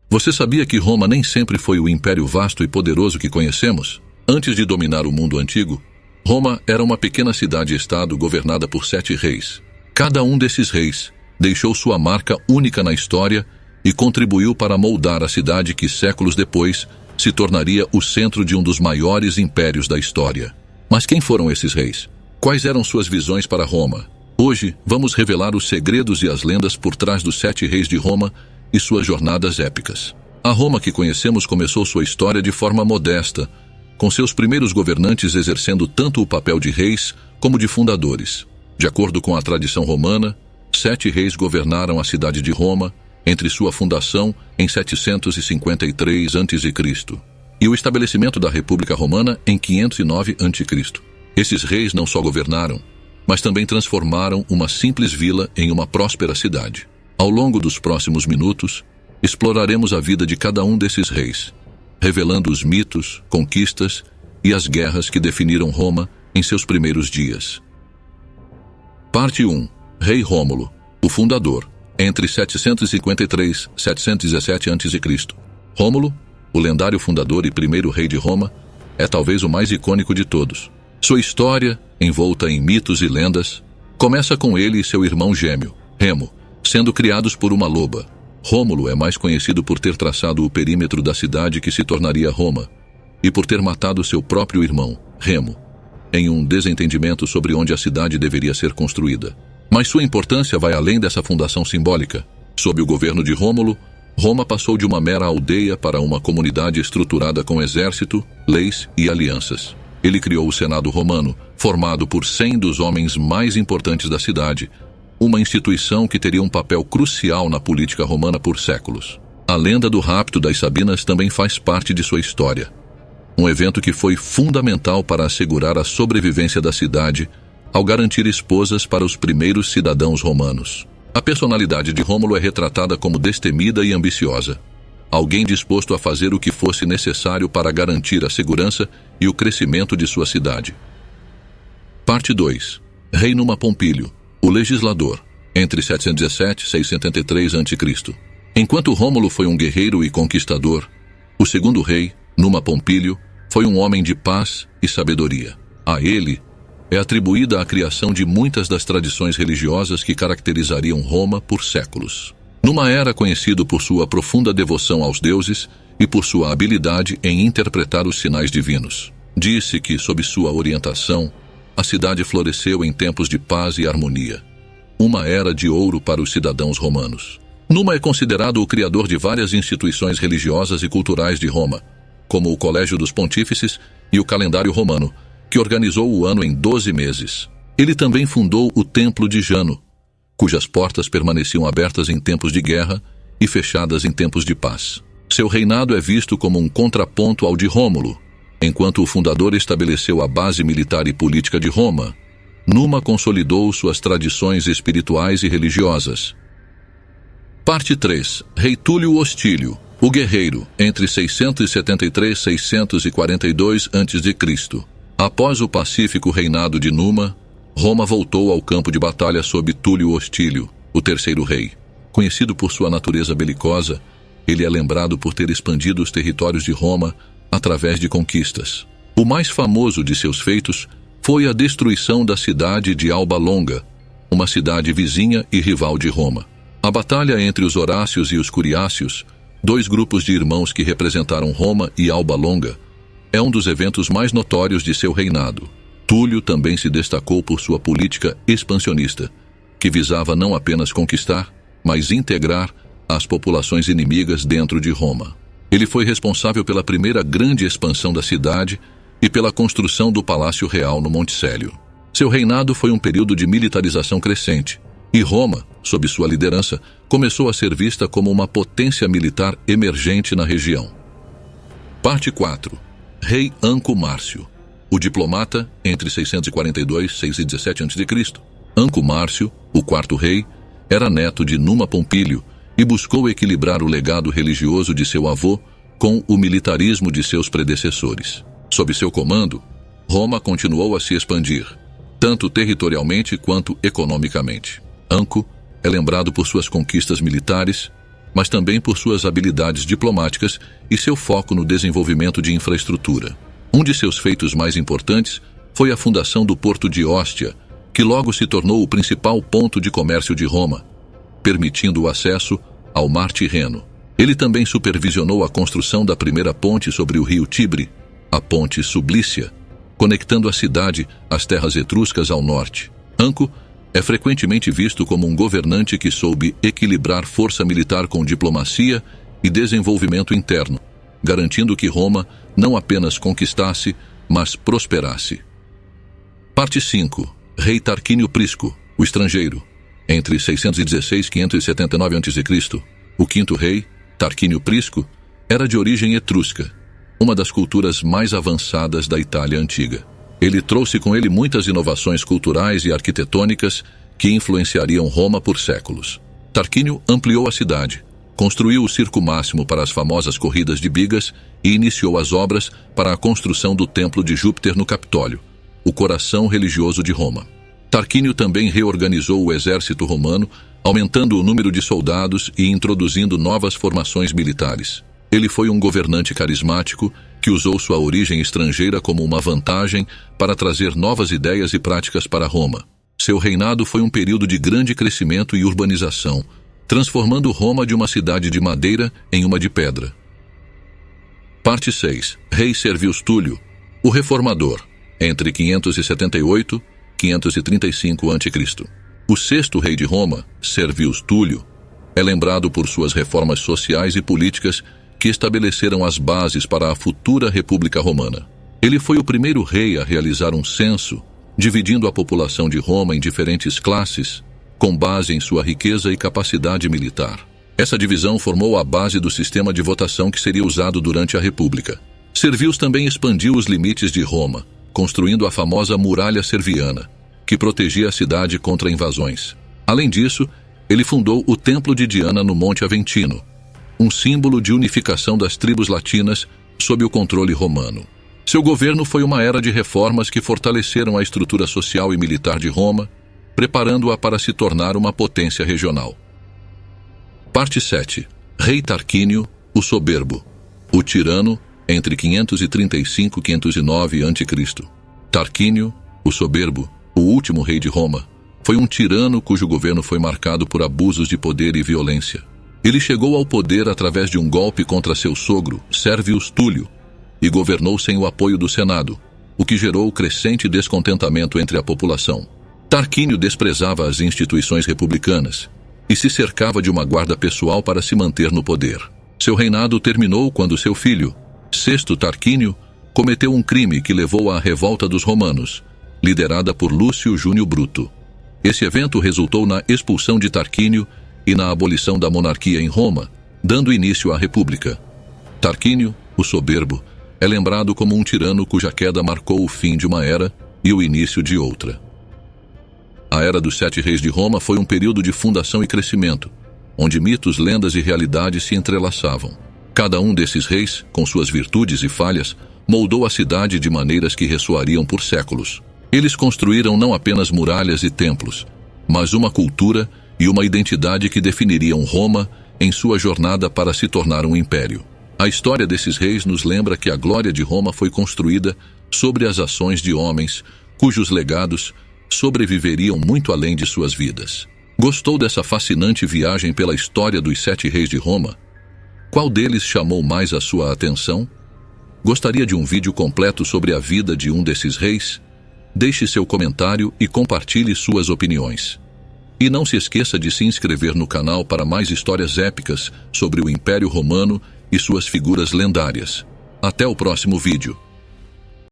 Você sabia que Roma nem sempre foi o império vasto e poderoso que conhecemos? Antes de dominar o mundo antigo, Roma era uma pequena cidade-estado governada por 7 reis. Cada um desses reis deixou sua marca única na história e contribuiu para moldar a cidade que, séculos depois, se tornaria o centro de um dos maiores impérios da história. Mas quem foram esses reis? Quais eram suas visões para Roma? Hoje, vamos revelar os segredos e as lendas por trás dos 7 reis de Roma e suas jornadas épicas. A Roma que conhecemos começou sua história de forma modesta, com seus primeiros governantes exercendo tanto o papel de reis como de fundadores. De acordo com a tradição romana, 7 reis governaram a cidade de Roma entre sua fundação em 753 a.C. e o estabelecimento da República Romana em 509 a.C. Esses reis não só governaram, mas também transformaram uma simples vila em uma próspera cidade. Ao longo dos próximos minutos, exploraremos a vida de cada um desses reis, revelando os mitos, conquistas e as guerras que definiram Roma em seus primeiros dias. Parte 1. Rei Rômulo, o fundador, entre 753 e 717 a.C. Rômulo, o lendário fundador e primeiro rei de Roma, é talvez o mais icônico de todos. Sua história, envolta em mitos e lendas, começa com ele e seu irmão gêmeo, Remo, sendo criados por uma loba. Rômulo é mais conhecido por ter traçado o perímetro da cidade que se tornaria Roma, e por ter matado seu próprio irmão, Remo, em um desentendimento sobre onde a cidade deveria ser construída. Mas sua importância vai além dessa fundação simbólica. Sob o governo de Rômulo, Roma passou de uma mera aldeia para uma comunidade estruturada com exército, leis e alianças. Ele criou o Senado Romano, formado por 100 dos homens mais importantes da cidade, uma instituição que teria um papel crucial na política romana por séculos. A lenda do rapto das Sabinas também faz parte de sua história. Um evento que foi fundamental para assegurar a sobrevivência da cidade ao garantir esposas para os primeiros cidadãos romanos. A personalidade de Rômulo é retratada como destemida e ambiciosa. Alguém disposto a fazer o que fosse necessário para garantir a segurança e o crescimento de sua cidade. Parte 2. Rei Numa Pompílio, o legislador, entre 717 e 673 a.C. Enquanto Rômulo foi um guerreiro e conquistador, o segundo rei, Numa Pompílio, foi um homem de paz e sabedoria. A ele é atribuída a criação de muitas das tradições religiosas que caracterizariam Roma por séculos. Numa era conhecido por sua profunda devoção aos deuses e por sua habilidade em interpretar os sinais divinos. Disse que, sob sua orientação, a cidade floresceu em tempos de paz e harmonia. Uma era de ouro para os cidadãos romanos. Numa é considerado o criador de várias instituições religiosas e culturais de Roma, como o Colégio dos Pontífices e o calendário romano, que organizou o ano em 12 meses. Ele também fundou o Templo de Jano, cujas portas permaneciam abertas em tempos de guerra e fechadas em tempos de paz. Seu reinado é visto como um contraponto ao de Rômulo. Enquanto o fundador estabeleceu a base militar e política de Roma, Numa consolidou suas tradições espirituais e religiosas. Parte 3. Rei Túlio Hostílio, o guerreiro, entre 673 e 642 a.C. Após o pacífico reinado de Numa, Roma voltou ao campo de batalha sob Túlio Hostílio, o terceiro rei. Conhecido por sua natureza belicosa, ele é lembrado por ter expandido os territórios de Roma através de conquistas. O mais famoso de seus feitos foi a destruição da cidade de Alba Longa, uma cidade vizinha e rival de Roma. A batalha entre os Horácios e os Curiácios, 2 grupos de irmãos que representaram Roma e Alba Longa, é um dos eventos mais notórios de seu reinado. Túlio também se destacou por sua política expansionista, que visava não apenas conquistar, mas integrar as populações inimigas dentro de Roma. Ele foi responsável pela primeira grande expansão da cidade e pela construção do Palácio Real no Monte Célio. Seu reinado foi um período de militarização crescente, e Roma, sob sua liderança, começou a ser vista como uma potência militar emergente na região. Parte 4. Rei Anco Márcio, o diplomata entre 642 e 617 a.C. Anco Márcio, o quarto rei, era neto de Numa Pompílio e buscou equilibrar o legado religioso de seu avô com o militarismo de seus predecessores. Sob seu comando, Roma continuou a se expandir, tanto territorialmente quanto economicamente. Anco é lembrado por suas conquistas militares, mas também por suas habilidades diplomáticas e seu foco no desenvolvimento de infraestrutura. Um de seus feitos mais importantes foi a fundação do porto de Óstia, que logo se tornou o principal ponto de comércio de Roma, permitindo o acesso ao Mar Tirreno. Ele também supervisionou a construção da primeira ponte sobre o rio Tibre, a Ponte Sublícia, conectando a cidade às terras etruscas ao norte. Anco é frequentemente visto como um governante que soube equilibrar força militar com diplomacia e desenvolvimento interno, garantindo que Roma não apenas conquistasse, mas prosperasse. Parte 5. Rei Tarquínio Prisco, o estrangeiro. Entre 616 e 579 a.C., o quinto rei, Tarquínio Prisco, era de origem etrusca, uma das culturas mais avançadas da Itália antiga. Ele trouxe com ele muitas inovações culturais e arquitetônicas que influenciariam Roma por séculos. Tarquínio ampliou a cidade, construiu o circo máximo para as famosas corridas de bigas e iniciou as obras para a construção do Templo de Júpiter no Capitólio, o coração religioso de Roma. Tarquínio também reorganizou o exército romano, aumentando o número de soldados e introduzindo novas formações militares. Ele foi um governante carismático que usou sua origem estrangeira como uma vantagem para trazer novas ideias e práticas para Roma. Seu reinado foi um período de grande crescimento e urbanização, transformando Roma de uma cidade de madeira em uma de pedra. Parte 6. Rei Servius Túlio, o Reformador, entre 578 e 535 a.C. O sexto rei de Roma, Servius Túlio, é lembrado por suas reformas sociais e políticas que estabeleceram as bases para a futura República Romana. Ele foi o primeiro rei a realizar um censo, dividindo a população de Roma em diferentes classes, com base em sua riqueza e capacidade militar. Essa divisão formou a base do sistema de votação que seria usado durante a República. Servius também expandiu os limites de Roma, construindo a famosa Muralha Serviana, que protegia a cidade contra invasões. Além disso, ele fundou o Templo de Diana no Monte Aventino, um símbolo de unificação das tribos latinas sob o controle romano. Seu governo foi uma era de reformas que fortaleceram a estrutura social e militar de Roma, preparando-a para se tornar uma potência regional. Parte 7. Rei Tarquínio, o Soberbo, o tirano entre 535 e 509 a.C. Tarquínio, o Soberbo, o último rei de Roma, foi um tirano cujo governo foi marcado por abusos de poder e violência. Ele chegou ao poder através de um golpe contra seu sogro, Servius Túlio, e governou sem o apoio do Senado, o que gerou crescente descontentamento entre a população. Tarquínio desprezava as instituições republicanas e se cercava de uma guarda pessoal para se manter no poder. Seu reinado terminou quando seu filho, Sexto Tarquínio, cometeu um crime que levou à revolta dos romanos, liderada por Lúcio Júnio Bruto. Esse evento resultou na expulsão de Tarquínio e na abolição da monarquia em Roma, dando início à República. Tarquínio, o Soberbo, é lembrado como um tirano cuja queda marcou o fim de uma era e o início de outra. A Era dos 7 Reis de Roma foi um período de fundação e crescimento, onde mitos, lendas e realidades se entrelaçavam. Cada um desses reis, com suas virtudes e falhas, moldou a cidade de maneiras que ressoariam por séculos. Eles construíram não apenas muralhas e templos, mas uma cultura e uma identidade que definiriam Roma em sua jornada para se tornar um império. A história desses reis nos lembra que a glória de Roma foi construída sobre as ações de homens cujos legados sobreviveriam muito além de suas vidas. Gostou dessa fascinante viagem pela história dos 7 reis de Roma? Qual deles chamou mais a sua atenção? Gostaria de um vídeo completo sobre a vida de um desses reis? Deixe seu comentário e compartilhe suas opiniões. E não se esqueça de se inscrever no canal para mais histórias épicas sobre o Império Romano e suas figuras lendárias. Até o próximo vídeo.